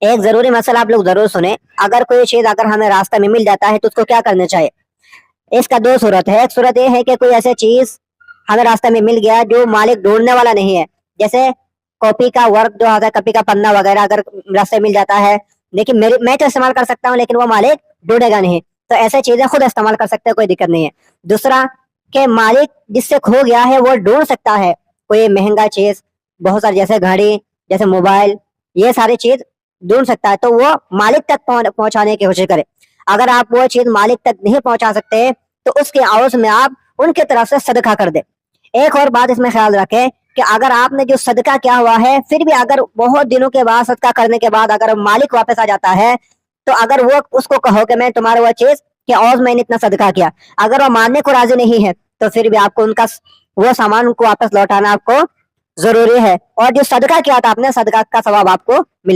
एक जरूरी मसला आप लोग जरूर सुने। अगर कोई चीज अगर हमें रास्ते में मिल जाता है तो उसको क्या करना चाहिए। इसका दो सूरत है। एक सूरत ये है कि कोई ऐसी चीज हमें रास्ते में मिल गया जो मालिक ढूंढने वाला नहीं है, जैसे कॉपी का वर्क जो होता है, कॉपी का पन्ना वगैरह अगर रास्ते मिल जाता है, लेकिन मैं तो इस्तेमाल कर सकता हूँ लेकिन वो मालिक ढूंढेगा नहीं, तो ऐसे चीजें खुद इस्तेमाल कर सकते हैं, कोई दिक्कत नहीं है। दूसरा कि मालिक जिससे खो गया है वो ढूंढ सकता है कोई महंगा चीज, बहुत सारी, जैसे घड़ी, जैसे मोबाइल, ये सारी चीज ढूंढ सकता है, तो वो मालिक तक पहुंचाने की कोशिश करे। अगर आप वो चीज मालिक तक नहीं पहुंचा सकते तो उसके आवाज में आप उनके तरफ से सदका कर दे। एक और बात इसमें ख्याल रखें कि अगर आपने जो सदका किया हुआ है, फिर भी अगर बहुत दिनों के बाद सदका करने के बाद अगर मालिक वापस आ जाता है, तो अगर वो उसको कहो कि मैं तुम्हारा वो चीज कि और मैंने इतना सदका किया, अगर वो मानने को राजी नहीं है तो फिर भी आपको उनका वो सामान उनको वापस लौटाना आपको जरूरी है। और जो सदका किया था आपने, सदका का सवाब आपको मिलेगा।